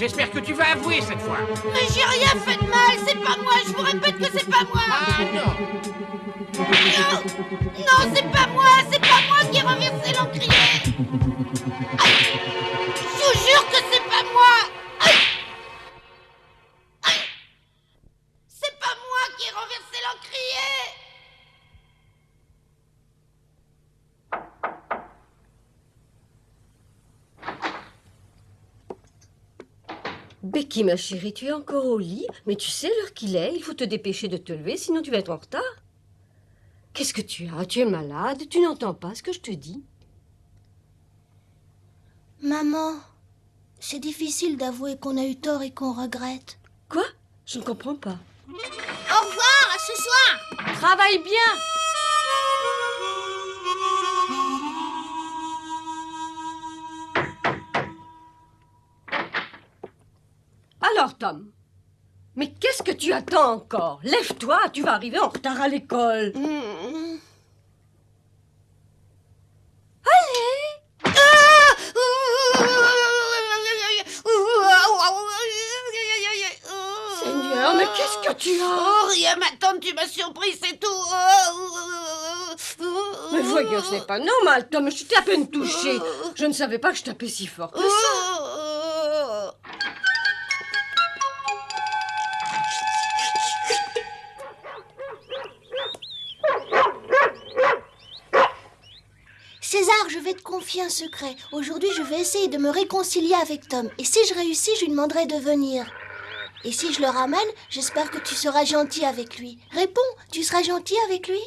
j'espère que tu vas avouer cette fois. Mais j'ai rien fait de mal, c'est pas moi, je vous répète que c'est pas moi. Ah non. Non, c'est pas moi qui ai renversé l'encrier. Je vous jure que c'est pas moi. Aïe. Aïe. C'est pas moi qui ai renversé l'encrier. Becky, ma chérie, tu es encore au lit, mais tu sais l'heure qu'il est, il faut te dépêcher de te lever, sinon tu vas être en retard. Qu'est-ce que tu as? Tu es malade? Tu n'entends pas ce que je te dis? Maman, c'est difficile d'avouer qu'on a eu tort et qu'on regrette. Quoi? Je ne comprends pas. Au revoir, à ce soir. Travaille bien! Alors, Tom, mais qu'est-ce que tu attends encore? Lève-toi, tu vas arriver en retard à l'école. Seigneur, mais qu'est-ce que tu as? Oh, rien, ma tante, tu m'as surpris, c'est tout. Mais voyons, ce n'est pas normal, Tom, je t'ai à peine touché. Je ne savais pas que je tapais si fort que ça. César, je vais te confier un secret. Aujourd'hui, je vais essayer de me réconcilier avec Tom. Et si je réussis, je lui demanderai de venir. Et si je le ramène, j'espère que tu seras gentil avec lui. Réponds, tu seras gentil avec lui?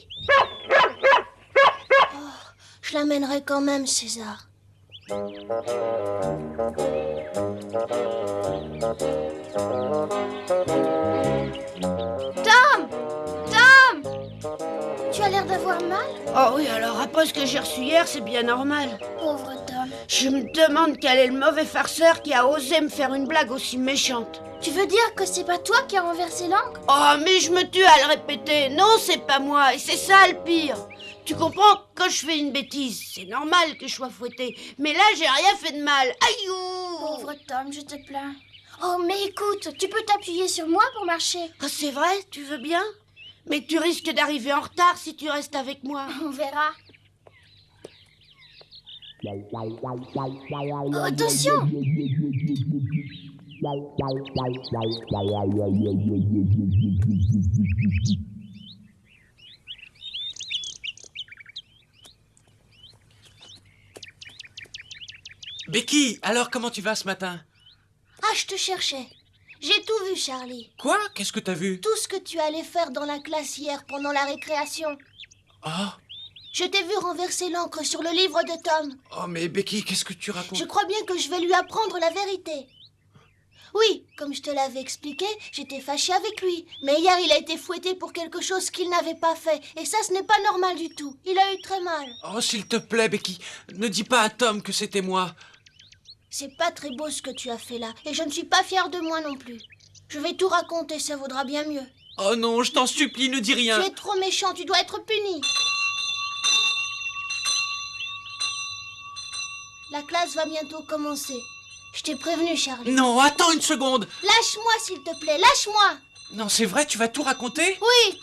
Oh, je l'amènerai quand même, César. Tom! Tom! Tu as l'air d'avoir mal? Oh oui, alors après ce que j'ai reçu hier, c'est bien normal. Pauvre Tom. Je me demande quel est le mauvais farceur qui a osé me faire une blague aussi méchante. Tu veux dire que c'est pas toi qui as renversé l'encre? Oh, mais je me tue à le répéter. Non, c'est pas moi, et c'est ça le pire. Tu comprends, quand je fais une bêtise, c'est normal que je sois fouettée. Mais là, j'ai rien fait de mal. Aïe! Pauvre Tom, je te plains. Oh, mais écoute, tu peux t'appuyer sur moi pour marcher. Ah, c'est vrai, tu veux bien? Mais tu risques d'arriver en retard si tu restes avec moi. On verra. Oh, attention! Becky, alors comment tu vas ce matin? Ah, je te cherchais. J'ai tout vu, Charlie. Quoi? Qu'est-ce que t'as vu? Tout ce que tu allais faire dans la classe hier pendant la récréation. Oh, Je t'ai vu renverser l'encre sur le livre de Tom. oh mais Becky, qu'est-ce que tu racontes? Je crois bien que je vais lui apprendre la vérité. Oui, comme je te l'avais expliqué, j'étais fâchée avec lui. Mais hier, il a été fouetté pour quelque chose qu'il n'avait pas fait. Et ça, ce n'est pas normal du tout. Il a eu très mal. Oh, s'il te plaît, Becky, ne dis pas à Tom que c'était moi. C'est pas très beau ce que tu as fait là. Et je ne suis pas fière de moi non plus. Je vais tout raconter, ça vaudra bien mieux. Oh non, je t'en supplie, ne dis rien. Tu es trop méchant, tu dois être puni. La classe va bientôt commencer. Je t'ai prévenu, Charlie. Non, attends une seconde. Lâche-moi, s'il te plaît, lâche-moi. Non, c'est vrai, tu vas tout raconter? Oui,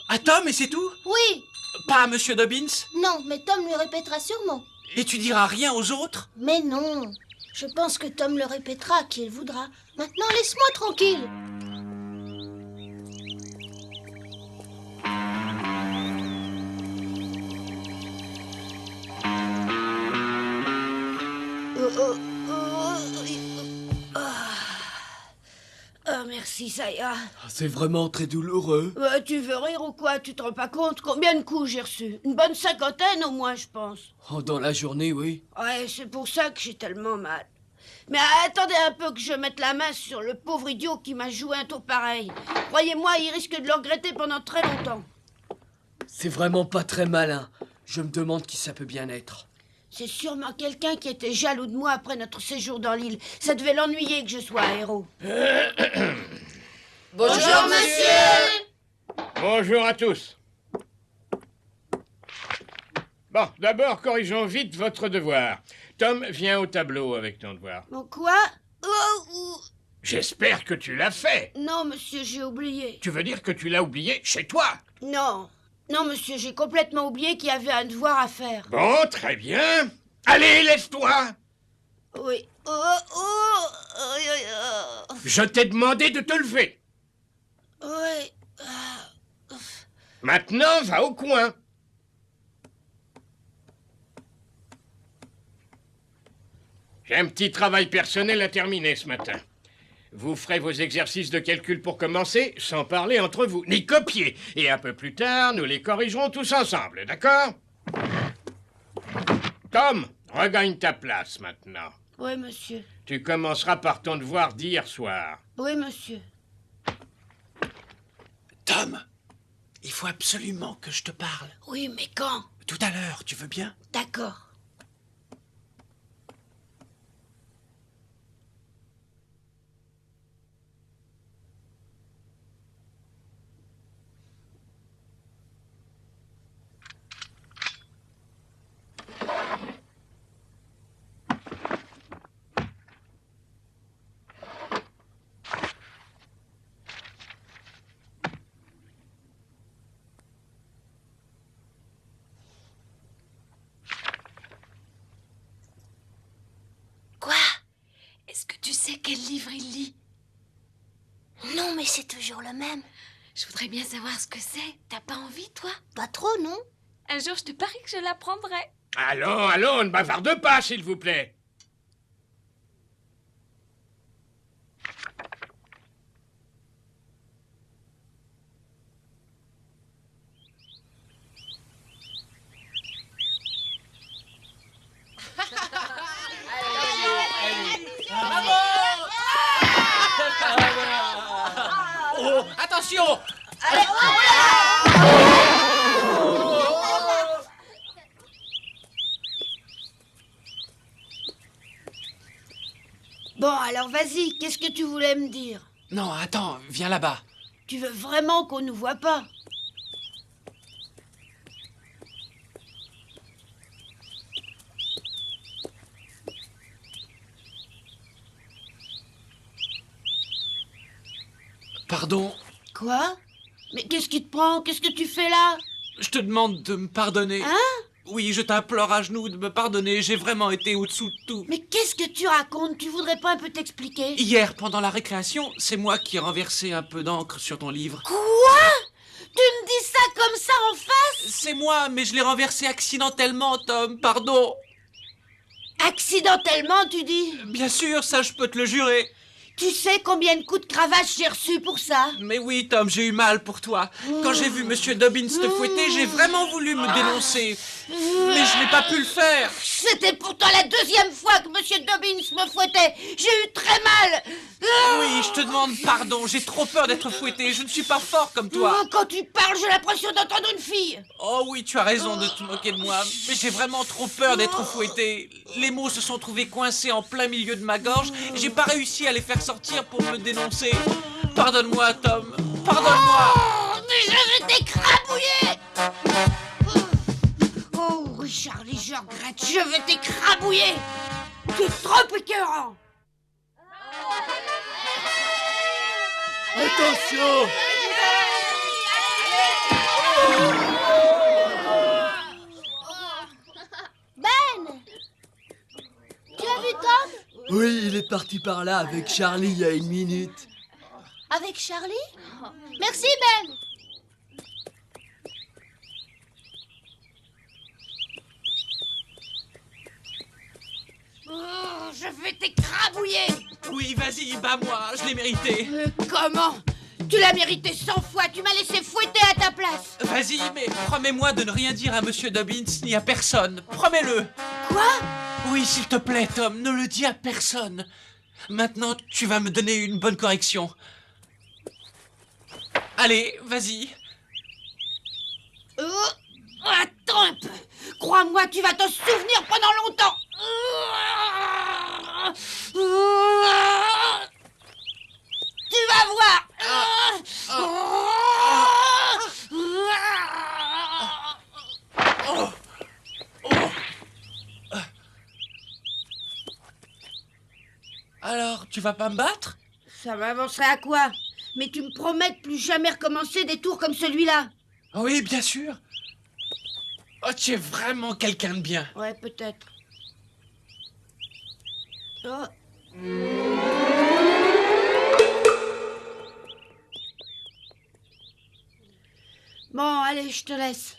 À Tom et c'est tout? oui. Pas à Monsieur Dobbins? Non, mais Tom lui répétera sûrement. Et tu diras rien aux autres? Mais non. Je pense que Tom le répétera à qui il voudra. Maintenant, laisse-moi tranquille. Oh, merci, ça ira. C'est vraiment très douloureux. Tu veux rire ou quoi? Tu te rends pas compte combien de coups j'ai reçus? Une bonne cinquantaine au moins, je pense. Oh, dans la journée, oui. Ouais, c'est pour ça que j'ai tellement mal. Mais attendez un peu que je mette la main sur le pauvre idiot qui m'a joué un tour pareil. Croyez-moi, il risque de le regretter pendant très longtemps. C'est vraiment pas très malin. Je me demande qui ça peut bien être. C'est sûrement quelqu'un qui était jaloux de moi après notre séjour dans l'île. Ça devait l'ennuyer que je sois un héros. Bonjour, monsieur. Bonjour à tous. Bon, d'abord, corrigeons vite votre devoir. Tom, viens au tableau avec ton devoir. Bon, quoi? Oh, J'espère que tu l'as fait. Non, monsieur, j'ai oublié. Tu veux dire que tu l'as oublié chez toi? Non. Non, monsieur, j'ai complètement oublié qu'il y avait un devoir à faire. Bon, très bien. Allez, lève-toi. Oui. Je t'ai demandé de te lever. Oui. Maintenant, va au coin. J'ai un petit travail personnel à terminer ce matin. Vous ferez vos exercices de calcul pour commencer, sans parler entre vous, ni copier. Et un peu plus tard, nous les corrigerons tous ensemble, d'accord? Tom, regagne ta place maintenant. Oui, monsieur. Tu commenceras par ton devoir d'hier soir. Oui, monsieur. Tom, il faut absolument que je te parle. Oui, mais quand? Tout à l'heure, tu veux bien? D'accord. Quoi? Est-ce que tu sais quel livre il lit? Non, mais c'est toujours le même. Je voudrais bien savoir ce que c'est. T'as pas envie, toi? Pas trop, non? Un jour, je te parie que je l'apprendrai. Allons, ne bavarde pas, s'il vous plaît. Oh, attention! Bon, alors vas-y, qu'est-ce que tu voulais me dire? Non, attends, viens là-bas. Tu veux vraiment qu'on nous voit pas? Pardon, Quoi? Mais qu'est-ce qui te prend? Qu'est-ce que tu fais là? je te demande de me pardonner. Hein? Oui, je t'implore à genoux de me pardonner, j'ai vraiment été au-dessous de tout. Mais qu'est-ce que tu racontes? Tu voudrais pas un peu t'expliquer? Hier, pendant la récréation, c'est moi qui ai renversé un peu d'encre sur ton livre. Quoi? Tu me dis ça comme ça en face? C'est moi, mais je l'ai renversé accidentellement, Tom, pardon. Accidentellement, tu dis? Bien sûr, ça je peux te le jurer. Tu sais combien de coups de cravache j'ai reçus pour ça? Mais oui, Tom, j'ai eu mal pour toi. Quand j'ai vu Monsieur Dobbins te fouetter, j'ai vraiment voulu me dénoncer. Mais je n'ai pas pu le faire. C'était pourtant la deuxième fois que Monsieur Dobbins me fouettait. J'ai eu très mal. Oui, je te demande pardon, j'ai trop peur d'être fouetté. Je ne suis pas fort comme toi. Quand tu parles, j'ai l'impression d'entendre une fille. Oh oui, tu as raison de te moquer de moi. Mais j'ai vraiment trop peur d'être fouetté. Les mots se sont trouvés coincés en plein milieu de ma gorge. Et j'ai pas réussi à les faire sortir pour me dénoncer. Pardonne-moi, Tom. Pardonne-moi. Oh, mais je vais t'écrabouiller. Oh oui, Charlie, je regrette. Je vais t'écrabouiller. Tu es trop écœurant. Attention! Ben! Tu as vu Tom? Oui, il est parti par là avec Charlie il y a une minute. Avec Charlie? Merci, Ben! Oh, je vais t'écrabouiller. Oui, vas-y, bats-moi, je l'ai mérité. Comment? Tu l'as mérité 100 fois. Tu m'as laissé fouetter à ta place. Vas-y, mais promets-moi de ne rien dire à Monsieur Dobbins ni à personne. Promets-le. Quoi? Oui, s'il te plaît, Tom, ne le dis à personne. Maintenant, tu vas me donner une bonne correction. Allez, vas-y. Attends un peu. Crois-moi, tu vas t'en souvenir pendant longtemps. Tu vas voir. Alors, tu vas pas me battre? Ça m'avancerait à quoi? Mais tu me promets de plus jamais recommencer des tours comme celui-là. Oui, bien sûr. Oh, tu es vraiment quelqu'un de bien. Ouais, peut-être. Oh. Bon, allez, je te laisse.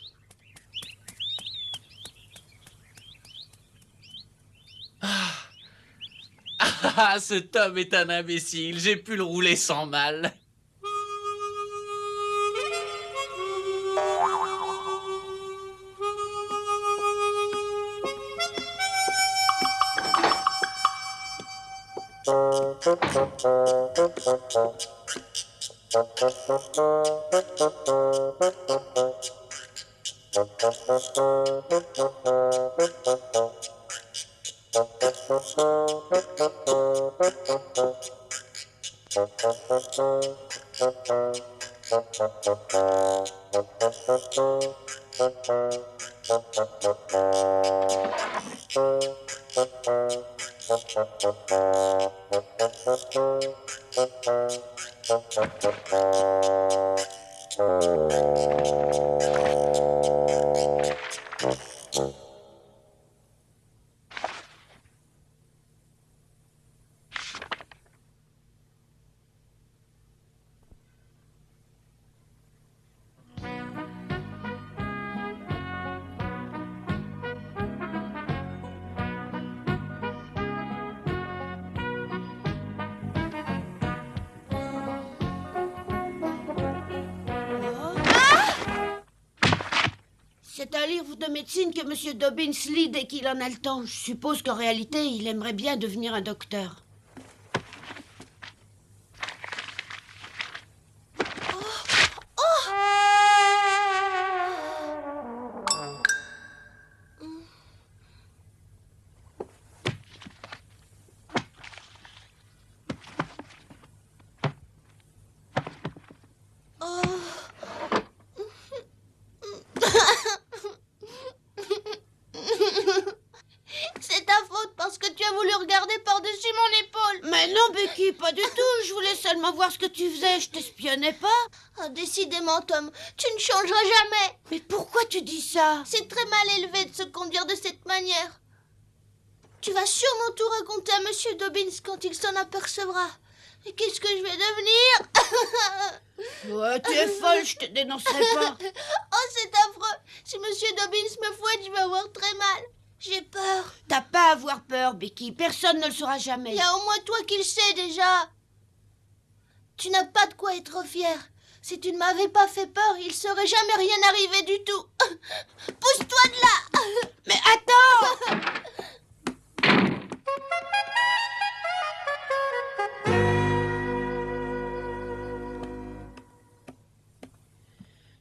Ah, ce Tom est un imbécile. J'ai pu le rouler sans mal. C'est un livre de médecine que Monsieur Dobbins lit dès qu'il en a le temps. Je suppose qu'en réalité, il aimerait bien devenir un docteur. C'est ta faute parce que tu as voulu regarder par-dessus mon épaule. Mais non, Becky, pas du tout. Je voulais seulement voir ce que tu faisais. Je t'espionnais pas. Ah, décidément, Tom, tu ne changeras jamais. Mais pourquoi tu dis ça? C'est très mal élevé de se conduire de cette manière. Tu vas sûrement tout raconter à Monsieur Dobbins quand il s'en apercevra. Et qu'est-ce que je vais devenir? Ouais, tu es folle, je te dénoncerai pas. Oh, c'est affreux. Si Monsieur Dobbins me fouette, je vais avoir très mal. J'ai peur. T'as pas à avoir peur, Becky. Personne ne le saura jamais. Il y a au moins toi qui le sais déjà. Tu n'as pas de quoi être fier. Si tu ne m'avais pas fait peur, il serait jamais rien arrivé du tout. Pousse-toi de là. Mais attends!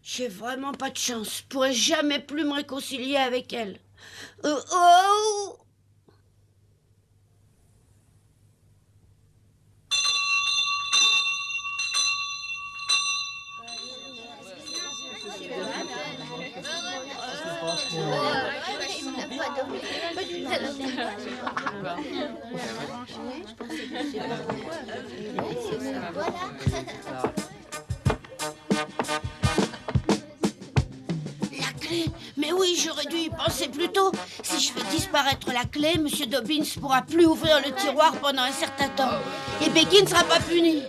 J'ai vraiment pas de chance. Je pourrais jamais plus me réconcilier avec elle. Oh! La clé? Mais oui, j'aurais dû y penser plus tôt. Si je fais disparaître la clé, Monsieur Dobbins pourra plus ouvrir le tiroir pendant un certain temps. Et Becky ne sera pas punie.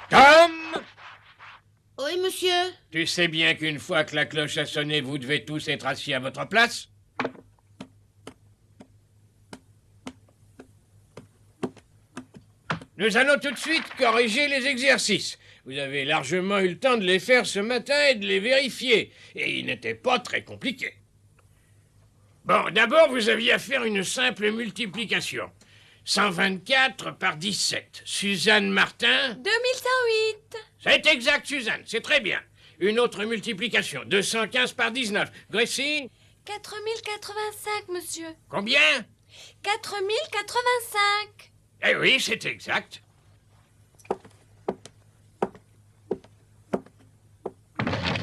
Tom! Oui, monsieur? Tu sais bien qu'une fois que la cloche a sonné, vous devez tous être assis à votre place? Nous allons tout de suite corriger les exercices. Vous avez largement eu le temps de les faire ce matin et de les vérifier. Et ils n'étaient pas très compliqués. Bon, d'abord, vous aviez à faire une simple multiplication. 124 par 17. Suzanne Martin... 2108. C'est exact, Suzanne, c'est très bien. Une autre multiplication. 215 par 19. Gracie... 4085, monsieur. Combien? 4085. Eh oui, c'est exact.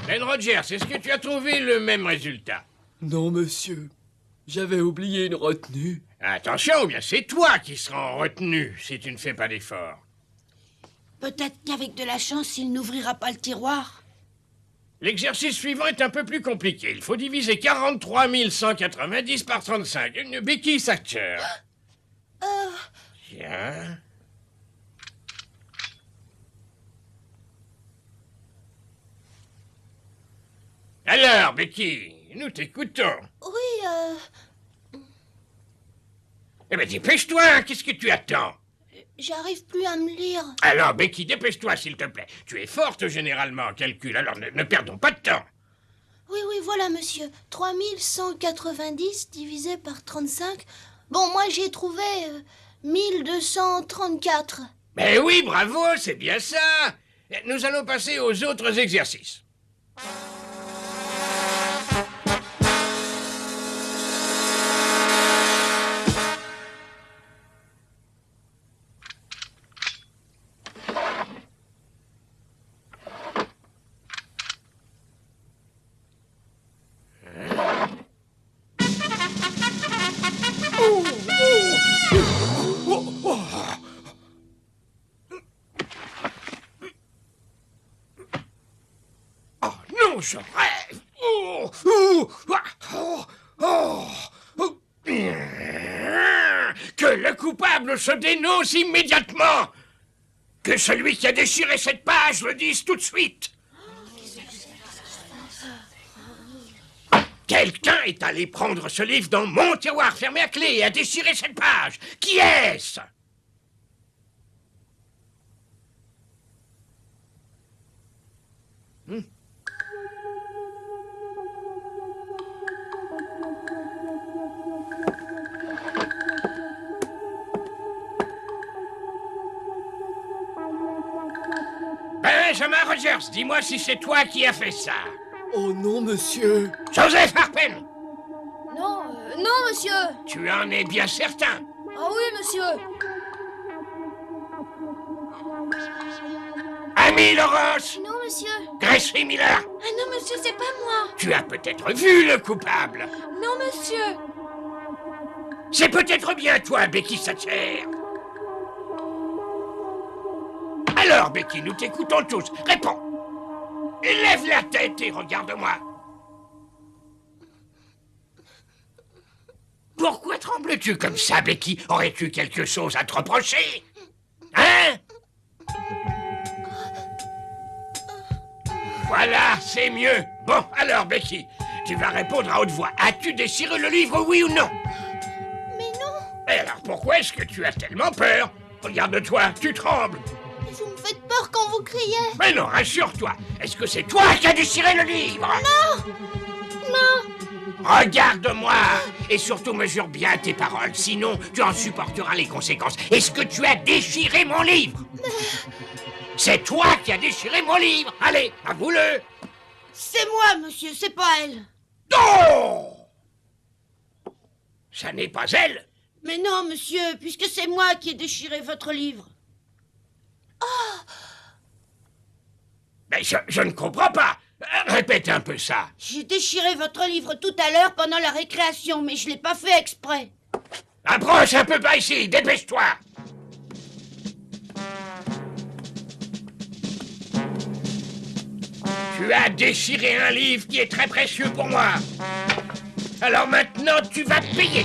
Ben Rogers, est-ce que tu as trouvé le même résultat? Non, monsieur. J'avais oublié une retenue. Attention, bien c'est toi qui seras en retenue si tu ne fais pas d'effort. Peut-être qu'avec de la chance, il n'ouvrira pas le tiroir. L'exercice suivant est un peu plus compliqué. Il faut diviser 43 190 par 35. Une béquille Thatcher. Tiens. Alors, Becky, nous t'écoutons. Oui, Eh bien, dépêche-toi, qu'est-ce que tu attends? j'arrive plus à me lire. Alors, Becky, dépêche-toi, s'il te plaît. Tu es forte généralement en calcul, alors ne perdons pas de temps. Oui, voilà, monsieur. 3190 divisé par 35. Bon, moi, j'ai trouvé 1234. Mais oui, bravo, c'est bien ça. Nous allons passer aux autres exercices. Oh non, je rêve. Que le coupable se dénonce immédiatement. Que celui qui a déchiré cette page le dise tout de suite. Quelqu'un est allé prendre ce livre dans mon tiroir fermé à clé et a déchiré cette page. Qui est-ce? Benjamin Rogers, dis-moi si c'est toi qui as fait ça. Oh non, monsieur. Joseph Harpen, Non, monsieur. tu en es bien certain? Ah oui, monsieur. Amy Laurence, Non, monsieur. Gracie Miller, Ah non, monsieur, c'est pas moi. tu as peut-être vu le coupable. Non, monsieur. C'est peut-être bien toi, Becky Thatcher. Alors, Becky, nous t'écoutons tous. Réponds. Lève la tête et regarde-moi. Pourquoi trembles-tu comme ça, Becky? Aurais-tu quelque chose à te reprocher? Hein? Voilà, c'est mieux. Bon, alors, Becky, tu vas répondre à haute voix. As-tu déchiré le livre, oui ou non? Mais non, Et alors, pourquoi est-ce que tu as tellement peur? Regarde-toi, tu trembles. vous me faites peur quand vous criez. Mais non, rassure-toi. Est-ce que c'est toi qui as déchiré le livre? Non, Regarde-moi. Et surtout, mesure bien tes paroles. Sinon, tu en supporteras les conséquences. Est-ce que tu as déchiré mon livre? C'est toi qui as déchiré mon livre. Allez, avoue-le. C'est moi, monsieur, c'est pas elle. Oh! Ça n'est pas elle. Mais non, monsieur, puisque c'est moi qui ai déchiré votre livre. Mais je ne comprends pas. Répète un peu ça. J'ai déchiré votre livre tout à l'heure pendant la récréation, mais je l'ai pas fait exprès. Approche un peu par ici, dépêche-toi. Tu as déchiré un livre qui est très précieux pour moi. Alors maintenant, tu vas payer.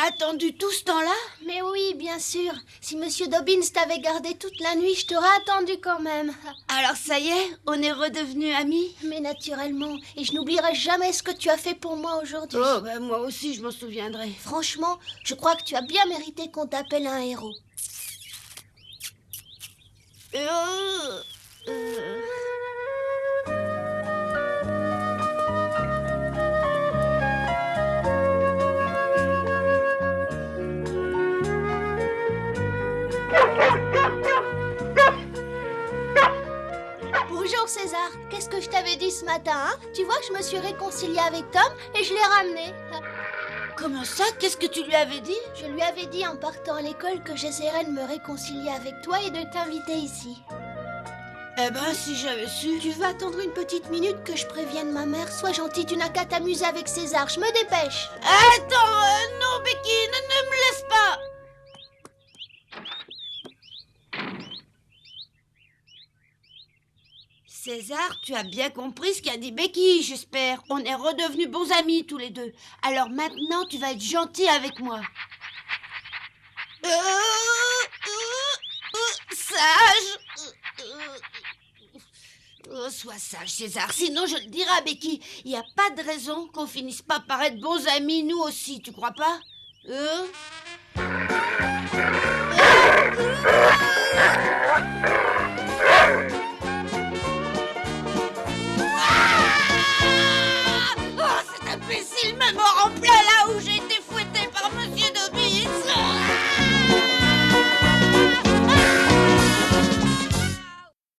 m'as attendu tout ce temps-là? Mais oui, bien sûr. Si Monsieur Dobbins t'avait gardé toute la nuit, je t'aurais attendu quand même. Alors ça y est, on est redevenus amis? Mais naturellement. Et je n'oublierai jamais ce que tu as fait pour moi aujourd'hui. Oh, ben moi aussi, je m'en souviendrai. Franchement, je crois que tu as bien mérité qu'on t'appelle un héros. Bonjour César, qu'est-ce que je t'avais dit ce matin, hein? Tu vois que je me suis réconciliée avec Tom et je l'ai ramené. Comment ça? Qu'est-ce que tu lui avais dit? Je lui avais dit en partant à l'école que j'essaierais de me réconcilier avec toi et de t'inviter ici. Eh ben, si j'avais su... Tu veux attendre une petite minute que je prévienne ma mère? Sois gentille, tu n'as qu'à t'amuser avec César, je me dépêche. Attends, non Becky, ne me laisse pas! César, tu as bien compris ce qu'a dit Becky, j'espère. On est redevenus bons amis tous les deux. Alors maintenant, tu vas être gentil avec moi. Sage. Sois sage, César, sinon je le dirai à Becky. Il n'y a pas de raison qu'on finisse pas par être bons amis, nous aussi, tu crois pas?